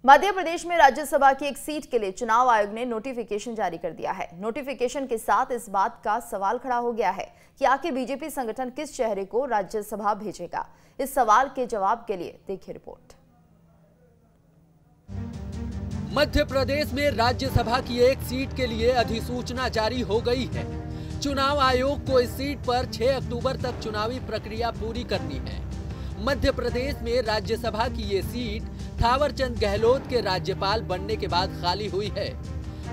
मध्य प्रदेश में राज्यसभा की एक सीट के लिए चुनाव आयोग ने नोटिफिकेशन जारी कर दिया है। नोटिफिकेशन के साथ इस बात का सवाल खड़ा हो गया है कि आखिर बीजेपी संगठन किस चेहरे को राज्यसभा भेजेगा। इस सवाल के जवाब के लिए देखिए रिपोर्ट। मध्य प्रदेश में राज्यसभा की एक सीट के लिए अधिसूचना जारी हो गई है। चुनाव आयोग को इस सीट पर 6 अक्टूबर तक चुनावी प्रक्रिया पूरी करनी है। मध्य प्रदेश में राज्यसभा की ये सीट थावरचंद गहलोत के राज्यपाल बनने के बाद खाली हुई है।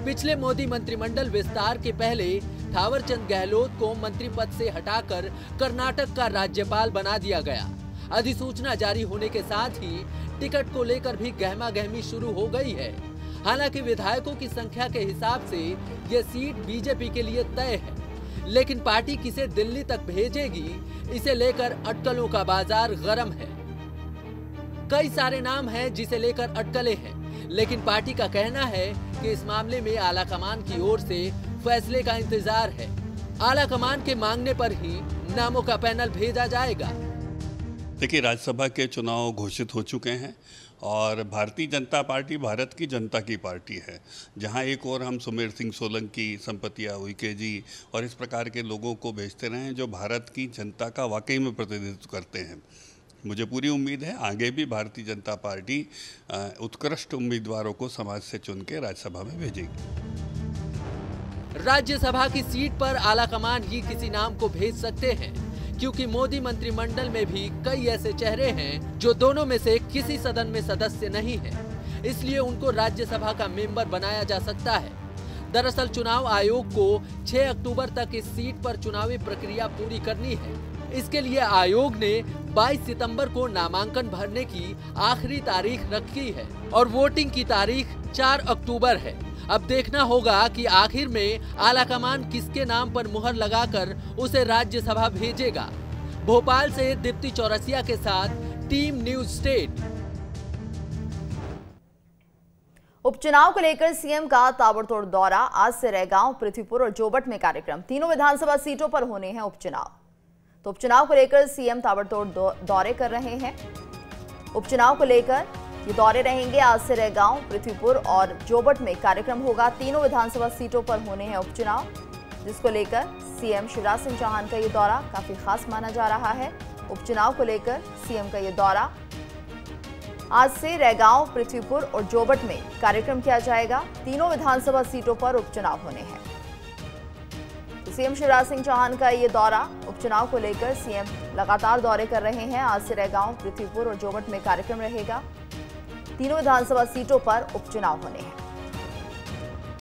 पिछले मोदी मंत्रिमंडल विस्तार के पहले थावरचंद गहलोत को मंत्री पद से हटाकर कर्नाटक का राज्यपाल बना दिया गया। अधिसूचना जारी होने के साथ ही टिकट को लेकर भी गहमागहमी शुरू हो गई है। हालांकि विधायकों की संख्या के हिसाब से ये सीट बीजेपी के लिए तय है, लेकिन पार्टी किसे दिल्ली तक भेजेगी, इसे लेकर अटकलों का बाजार गर्म है। कई सारे नाम हैं जिसे लेकर अटकलें हैं, लेकिन पार्टी का कहना है कि इस मामले में आलाकमान की ओर से फैसले का इंतजार है। आलाकमान के मांगने पर ही नामों का पैनल भेजा जाएगा। देखिए, राज्यसभा के चुनाव घोषित हो चुके हैं और भारतीय जनता पार्टी भारत की जनता की पार्टी है। जहां एक और हम सुमेर सिंह सोलंकी, संपतिया उइके जी और इस प्रकार के लोगों को भेजते रहे हैं जो भारत की जनता का वाकई में प्रतिनिधित्व करते हैं। मुझे पूरी उम्मीद है आगे भी भारतीय जनता पार्टी उत्कृष्ट उम्मीदवारों को समाज से चुन के राज्यसभा में भेजेगी। राज्यसभा की सीट पर आलाकमान ही किसी नाम को भेज सकते हैं, क्योंकि मोदी मंत्रिमंडल में भी कई ऐसे चेहरे हैं जो दोनों में से किसी सदन में सदस्य नहीं है, इसलिए उनको राज्यसभा का मेंबर बनाया जा सकता है। दरअसल चुनाव आयोग को 6 अक्टूबर तक इस सीट पर चुनावी प्रक्रिया पूरी करनी है। इसके लिए आयोग ने 22 सितंबर को नामांकन भरने की आखिरी तारीख रखी है और वोटिंग की तारीख 4 अक्टूबर है। अब देखना होगा कि आखिर में आलाकमान किसके नाम पर मुहर लगाकर उसे राज्यसभा भेजेगा। भोपाल से दीप्ति चौरसिया के साथ टीम न्यूज स्टेट। उपचुनाव को लेकर सीएम का ताबड़तोड़ दौरा। आज से रैगांव, पृथ्वीपुर और जोबट में कार्यक्रम। तीनों विधानसभा सीटों पर होने हैं उपचुनाव। तो उपचुनाव को लेकर सीएम ताबड़तोड़ दौरे कर रहे हैं। उपचुनाव को लेकर ये दौरे रहेंगे। आज से रैगांव, पृथ्वीपुर और जोबट में कार्यक्रम होगा। तीनों विधानसभा सीटों पर होने हैं उपचुनाव, जिसको लेकर सीएम शिवराज सिंह चौहान का ये दौरा काफी खास माना जा रहा है। उपचुनाव को लेकर सीएम का ये दौरा। आज से रैगांव, पृथ्वीपुर और जोबट में कार्यक्रम किया जाएगा। तीनों विधानसभा सीटों पर उपचुनाव होने हैं। सीएम शिवराज सिंह चौहान का ये दौरा, उपचुनाव को लेकर सीएम लगातार दौरे कर रहे हैं। आज से रैगांव, पृथ्वीपुर और जोबट में कार्यक्रम रहेगा। तीनों विधानसभा सीटों पर उपचुनाव होने हैं।